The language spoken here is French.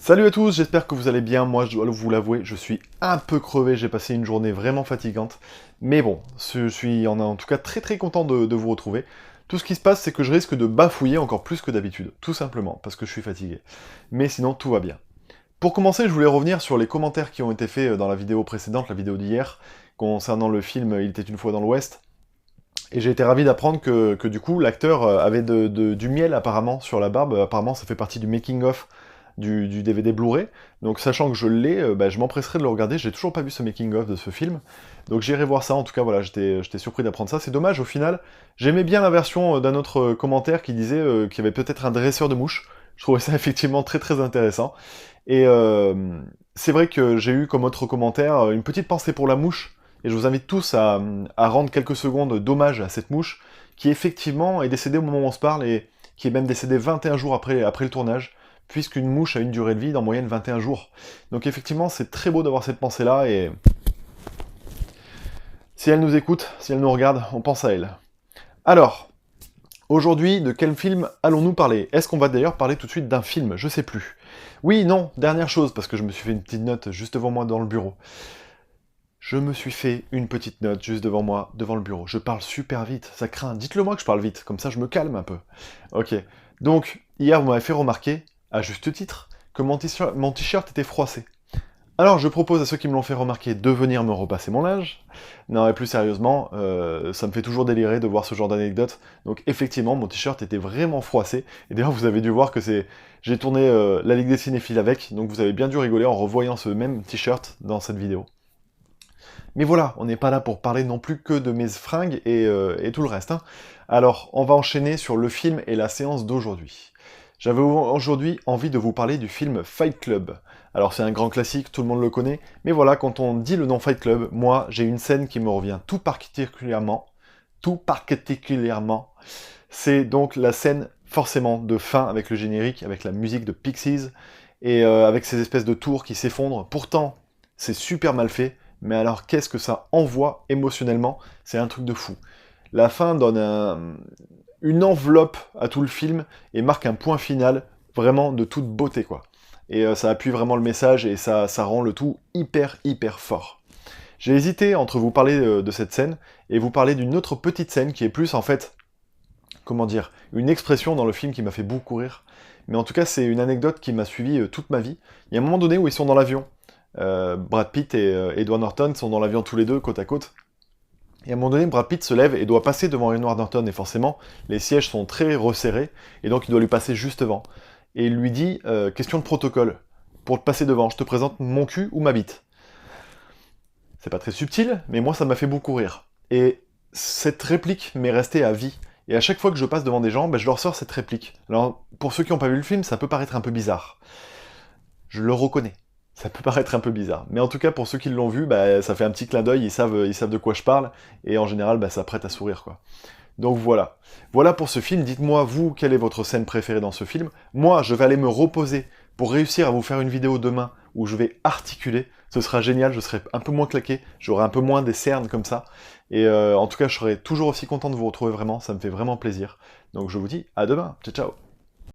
Salut à tous, j'espère que vous allez bien. Moi, je dois vous l'avouer, je suis un peu crevé, j'ai passé une journée vraiment fatigante. Mais bon, je suis en tout cas très content de vous retrouver. Tout ce qui se passe, c'est que je risque de bafouiller encore plus que d'habitude, tout simplement, parce que je suis fatigué. Mais sinon, tout va bien. Pour commencer, je voulais revenir sur les commentaires qui ont été faits dans la vidéo précédente, la vidéo d'hier, concernant le film Il était une fois dans l'Ouest. Et j'ai été ravi d'apprendre que du coup, l'acteur avait du miel apparemment sur la barbe. Apparemment, ça fait partie du making-of du DVD Blu-ray. Donc sachant que je l'ai, je m'empresserai de le regarder. J'ai toujours pas vu ce making-of de ce film. Donc j'irai voir ça. En tout cas, voilà, j'étais surpris d'apprendre ça. C'est dommage, au final. J'aimais bien la version d'un autre commentaire qui disait qu'il y avait peut-être un dresseur de mouches. Je trouvais ça effectivement très intéressant. Et c'est vrai que j'ai eu comme autre commentaire une petite pensée pour la mouche. Et je vous invite tous à rendre quelques secondes d'hommage à cette mouche, qui effectivement est décédée au moment où on se parle, et qui est même décédée 21 jours après le tournage, puisqu'une mouche a une durée de vie d'en moyenne 21 jours. Donc effectivement, c'est très beau d'avoir cette pensée-là, et si elle nous écoute, si elle nous regarde, on pense à elle. Alors, aujourd'hui, de quel film allons-nous parler? Est-ce qu'on va d'ailleurs parler tout de suite d'un film? Je sais plus. Oui, non, dernière chose, parce que je me suis fait une petite note juste devant moi dans le bureau. Je me suis fait une petite note juste devant moi, devant le bureau. Je parle super vite, ça craint. Dites-le moi que je parle vite, comme ça je me calme un peu. Ok. Donc, hier vous m'avez fait remarquer, à juste titre, que mon t-shirt était froissé. Alors je propose à ceux qui me l'ont fait remarquer de venir me repasser mon linge. Non, et plus sérieusement, ça me fait toujours délirer de voir ce genre d'anecdote. Donc effectivement, mon t-shirt était vraiment froissé. Et d'ailleurs, vous avez dû voir que j'ai tourné la Ligue des Cinéphiles avec, donc vous avez bien dû rigoler en revoyant ce même t-shirt dans cette vidéo. Mais voilà, on n'est pas là pour parler non plus que de mes fringues et tout le reste. Hein. Alors, on va enchaîner sur le film et la séance d'aujourd'hui. J'avais aujourd'hui envie de vous parler du film Fight Club. Alors c'est un grand classique, tout le monde le connaît, mais voilà, quand on dit le nom Fight Club, moi j'ai une scène qui me revient tout particulièrement, c'est donc la scène forcément de fin avec le générique, avec la musique de Pixies, et avec ces espèces de tours qui s'effondrent. Pourtant, c'est super mal fait, mais alors qu'est-ce que ça envoie émotionnellement? C'est un truc de fou. La fin donne une enveloppe à tout le film et marque un point final vraiment de toute beauté, quoi. Et ça appuie vraiment le message et ça rend le tout hyper fort. J'ai hésité entre vous parler de cette scène et vous parler d'une autre petite scène qui est plus en fait, comment dire, une expression dans le film qui m'a fait beaucoup rire. Mais en tout cas, c'est une anecdote qui m'a suivi toute ma vie. Il y a un moment donné où ils sont dans l'avion. Brad Pitt et Edward Norton sont dans l'avion tous les deux, côte à côte. Et à un moment donné, Brad Pitt se lève et doit passer devant Edward Norton, et forcément, les sièges sont très resserrés, et donc il doit lui passer juste devant. Et il lui dit, question de protocole, pour te passer devant, je te présente mon cul ou ma bite. C'est pas très subtil, mais moi ça m'a fait beaucoup rire. Et cette réplique m'est restée à vie. Et à chaque fois que je passe devant des gens, je leur sors cette réplique. Alors, pour ceux qui n'ont pas vu le film, ça peut paraître un peu bizarre. Je le reconnais. Ça peut paraître un peu bizarre. Mais en tout cas, pour ceux qui l'ont vu, ça fait un petit clin d'œil, ils savent de quoi je parle, et en général, ça prête à sourire, quoi. Donc voilà. Voilà pour ce film. Dites-moi, vous, quelle est votre scène préférée dans ce film? Moi, je vais aller me reposer pour réussir à vous faire une vidéo demain où je vais articuler. Ce sera génial, je serai un peu moins claqué, j'aurai un peu moins des cernes comme ça. Et en tout cas, je serai toujours aussi content de vous retrouver vraiment, ça me fait vraiment plaisir. Donc je vous dis à demain. Ciao, ciao.